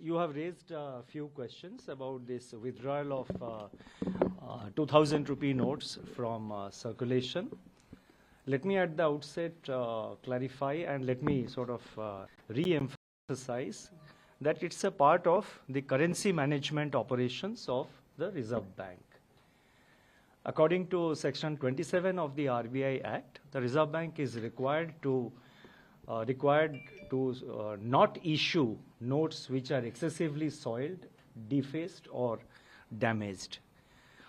you have raised a few questions about this withdrawal of 2000 rupee notes from circulation. Let me at the outset clarify and let me sort of re-emphasize that it's a part of the currency management operations of the Reserve Bank. According to Section 27 of the RBI Act, the Reserve Bank is required to not issue notes which are excessively soiled, defaced, or damaged.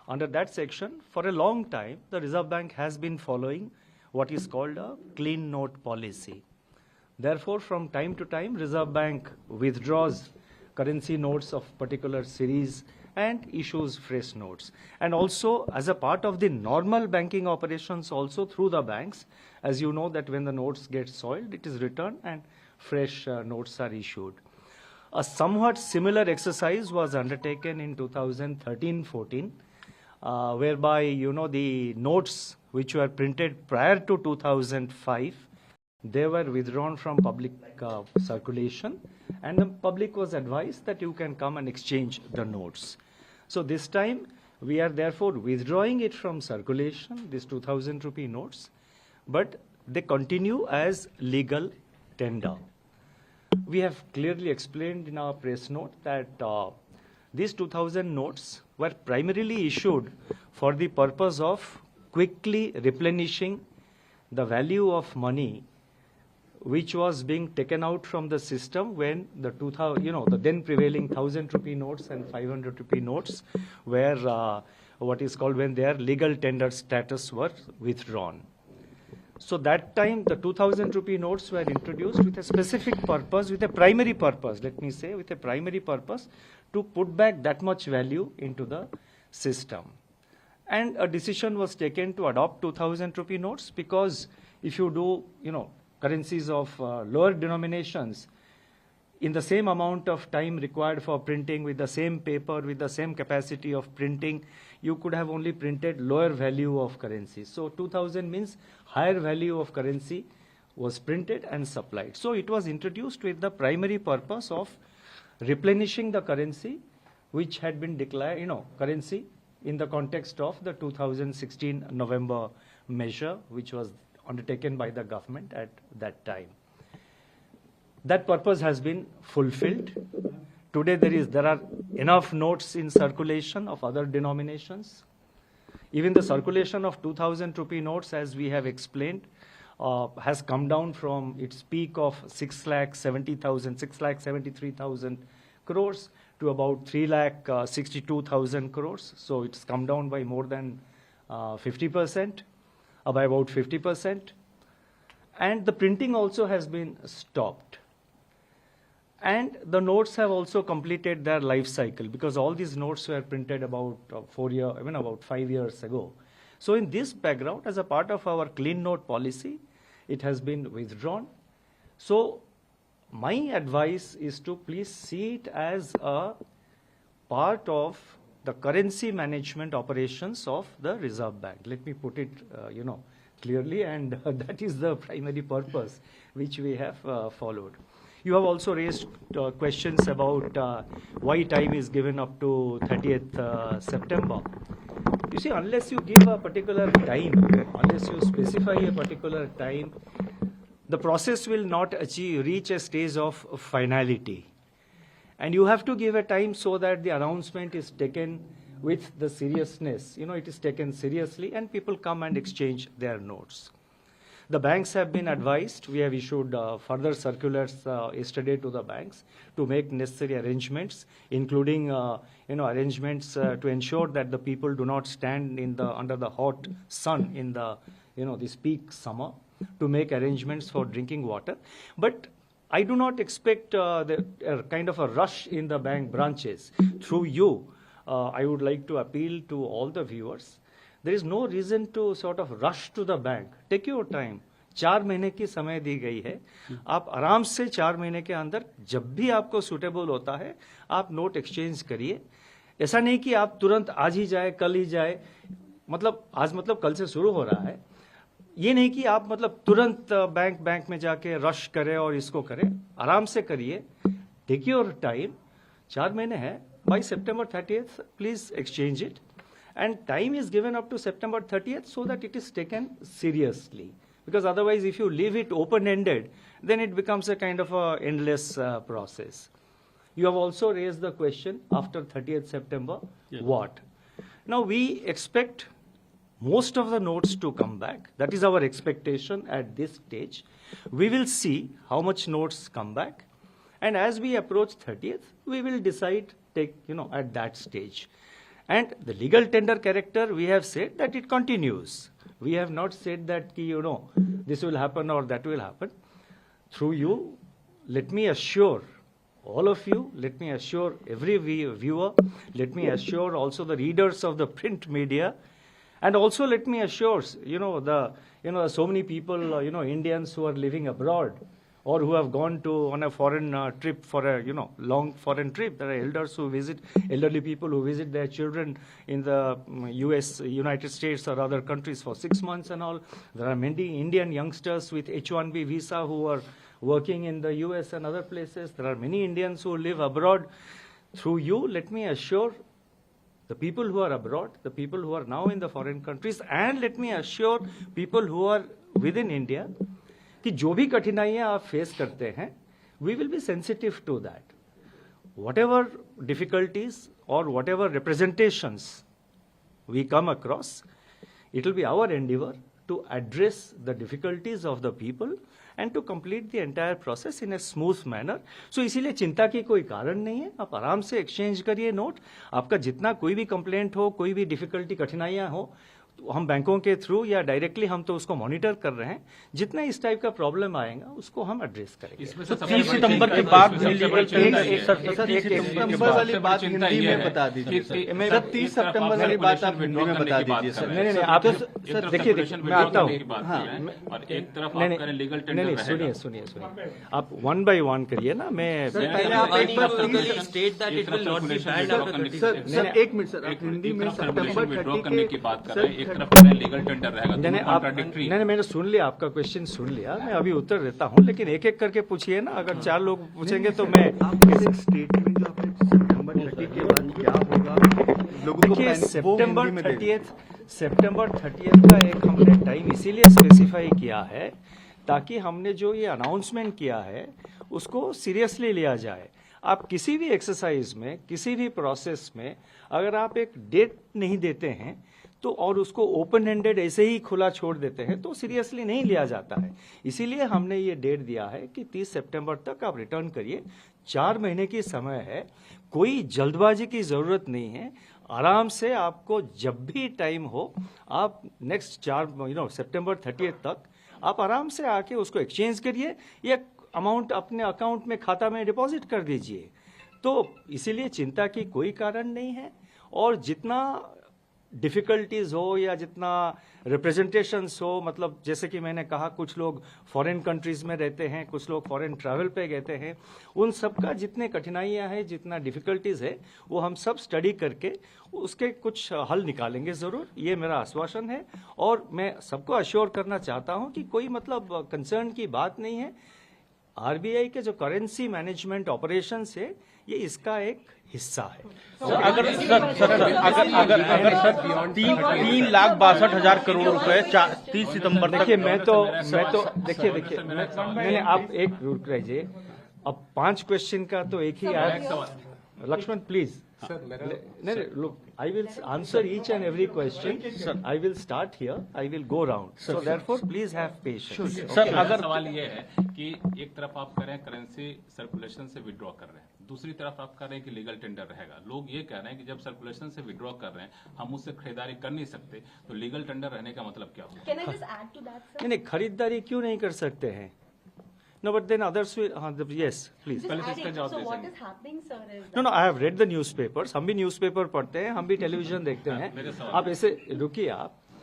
Under that section, for a long time, the Reserve Bank has been following what is called a clean note policy. Therefore, from time to time, Reserve Bank withdraws currency notes of particular series and issues fresh notes. And also, as a part of the normal banking operations also through the banks, as you know that when the notes get soiled, it is returned and fresh notes are issued. A somewhat similar exercise was undertaken in 2013-14, whereby, you know, the notes which were printed prior to 2005, they were withdrawn from public circulation, and the public was advised that you can come and exchange the notes. So this time, we are therefore withdrawing it from circulation, these 2000 rupee notes, but they continue as legal tender. We have clearly explained in our press note that these 2000 notes were primarily issued for the purpose of quickly replenishing the value of money which was being taken out from the system when the the then prevailing 1000 rupee notes and 500 rupee notes were what is called when their legal tender status were withdrawn. So that time the 2000 rupee notes were introduced with a specific purpose, with a primary purpose, let me say, with a primary purpose to put back that much value into the system. And a decision was taken to adopt 2000 rupee notes because if you do, currencies of lower denominations, in the same amount of time required for printing with the same paper, with the same capacity of printing, you could have only printed lower value of currency. So 2000 means higher value of currency was printed and supplied. So it was introduced with the primary purpose of replenishing the currency which had been declared, currency in the context of the 2016 November measure which was undertaken by the government at that time. That purpose has been fulfilled. Today there are enough notes in circulation of other denominations. Even the circulation of 2000 rupee notes, as we have explained, has come down from its peak of 6,73,000 crores to about 3,62,000 crores. So it's come down by more than 50%. By about 50%, and the printing also has been stopped. And the notes have also completed their life cycle because all these notes were printed about 5 years ago. So in this background, as a part of our clean note policy, it has been withdrawn. So my advice is to please see it as a part of the currency management operations of the Reserve Bank. Let me put it, clearly, and that is the primary purpose which we have followed. You have also raised questions about why time is given up to 30th September. You see, unless you give a particular time, unless you specify a particular time, the process will not reach a stage of finality. And you have to give a time so that the announcement is taken with the seriousness. It is taken seriously and people come and exchange their notes. The banks have been advised. We have issued further circulars yesterday to the banks to make necessary arrangements, including arrangements to ensure that the people do not stand under the hot sun in this peak summer, to make arrangements for drinking water. But I do not expect kind of a rush in the bank branches. Through you, I would like to appeal to all the viewers. There is no reason to sort of rush to the bank. Take your time. 4 महीने की समय दी गई है. आप आराम से 4 महीने के अंदर जब भी आपको सूटेबल होता है, आप नोट एक्सचेंज करिए. ऐसा नहीं कि आप तुरंत आज ही जाए, कल ही जाए. आज कल से शुरू हो रहा है. ये नहीं कि आप तुरंत बैंक में जाके रश करें और इसको करें. आराम से करिए. Take your time. 4 महीने है, by September 30th please exchange it, and time is given up to September 30th so that it is taken seriously, because otherwise if you leave it open-ended, then it becomes a kind of a endless process. You have also raised the question after 30th September, yes. What? Now we expect most of the notes to come back. That is our expectation at this stage. We will see how much notes come back, and as we approach 30th, we will decide, at that stage. And the legal tender character, we have said that it continues. We have not said that, this will happen or that will happen. Through you, let me assure all of you, let me assure every viewer, let me assure also the readers of the print media, and also let me assure, so many people, Indians who are living abroad or who have gone on a foreign trip for a, long foreign trip. There are elderly people who visit their children in the United States or other countries for 6 months and all. There are many Indian youngsters with H-1B visa who are working in the US and other places. There are many Indians who live abroad. Through you, let me assure the people who are abroad, the people who are now in the foreign countries, and let me assure people who are within India, कि जो भी कठिनाइयां आप face करते हैं, we will be sensitive to that. Whatever difficulties or whatever representations we come across, it will be our endeavor to address the difficulties of the people and to complete the entire process in a smooth manner. So इसीलिए चिंता की कोई कारण नहीं है. आप आराम से एक्सचेंज करिए नोट. आपका जितना कोई भी कंप्लेंट हो, कोई भी डिफिकल्टी कठिनाइयां हो, तो हम बैंकों के थ्रू या डायरेक्टली हम तो उसको मॉनिटर कर रहे हैं. जितना इस टाइप का प्रॉब्लम आएगा उसको हम एड्रेस करेंगे. 30 सितंबर के बाद सितंबर वाली बात हिंदी में बता दीजिए सर. मेरा 30 सितंबर वाली बात आप हिंदी में बता दीजिए सर. नहीं आप सर देखिए मैं आता हूँ. नहीं सुनिए आप 1 by 1 करिए ना. मैं पहले आप एक बार state that it will not be banned. Sir एक मिनट सर, आप हिंदी में सितंबर 30 की बात कर रहे हैं. एक तरफ लीगल टेंडर रहेगा, नहीं मैंने सुन लिया, आपका क्वेश्चन सुन लिया. मैं अभी उत्तर देता हूँ, लेकिन एक एक करके पूछिए ना. अगर 4 लोग पूछेंगे तो मैं स्टेटमेंट जो आपने सितंबर 30 के बाद क्या होगा लोगों को सितंबर 30 का एक हमने टाइम इसीलिए स्पेसिफाई किया है ताकि हमने जो ये अनाउंसमेंट किया है उसको सीरियसली लिया जाए. आप किसी भी एक्सरसाइज में, किसी भी प्रोसेस में अगर आप एक डेट नहीं देते हैं तो और उसको ओपन एंडेड ऐसे ही खुला छोड़ देते हैं तो सीरियसली नहीं लिया जाता है. इसीलिए हमने ये डेट दिया है कि 30 सितंबर तक आप रिटर्न करिए. 4 महीने की समय है, कोई जल्दबाजी की जरूरत नहीं है. आराम से आपको जब भी टाइम हो, आप नेक्स्ट सितंबर 30 तक आप आराम से आके उसको एक्सचेंज करिए या अमाउंट अपने अकाउंट में, खाता में डिपॉजिट कर दीजिए. तो इसीलिए चिंता की कोई कारण नहीं है. और जितना डिफिकल्टीज हो या जितना रिप्रेजेंटेशंस हो, मतलब जैसे कि मैंने कहा कुछ लोग फॉरेन कंट्रीज में रहते हैं, कुछ लोग फॉरेन ट्रैवल पे गए हैं, उन सब का जितने कठिनाइयां हैं, जितना डिफिकल्टीज है, वो हम सब स्टडी करके उसके कुछ हल निकालेंगे जरूर. ये मेरा आश्वासन है और मैं सबको अश्योर करना चाहता हूं कि कोई मतलब कंसर्न की बात नहीं है. आरबीआई के जो करेंसी मैनेजमेंट ऑपरेशंस है, ये इसका एक हिस्सा है. अगर 3,62,000 करोड़ रुपए 30 सितंबर देखिए मैं तो देखिए मैंने आप एक रुक रहिए. अब 5 क्वेश्चन का तो एक ही आया. Lakshman please. Look, I will answer each and every question. Sir, I will start here. I will go round. So therefore, please have patience. Sir, अगर सवाल ये है कि एक तरफ आप कह रहे हैं करेंसी सर्कुलेशन से विड्रॉ कर रहे हैं, दूसरी तरफ आप कह रहे हैं कि लीगल टेंडर रहेगा. लोग ये कह रहे हैं कि जब सर्कुलेशन से विड्रॉ कर रहे हैं हम उससे खरीदारी कर नहीं सकते, तो लीगल टेंडर रहने का मतलब क्या होगा? Can I just add to that, sir? नहीं, खरीदारी क्यों नहीं कर सकते हैं? No, but then others will. Yes, please. So what is happening, sir? Is No, I have read the newspapers. हम भी न्यूज़पेपर पढ़ते हैं, हम भी टेलीविजन देखते हैं. आप ऐसे रुकिए आप.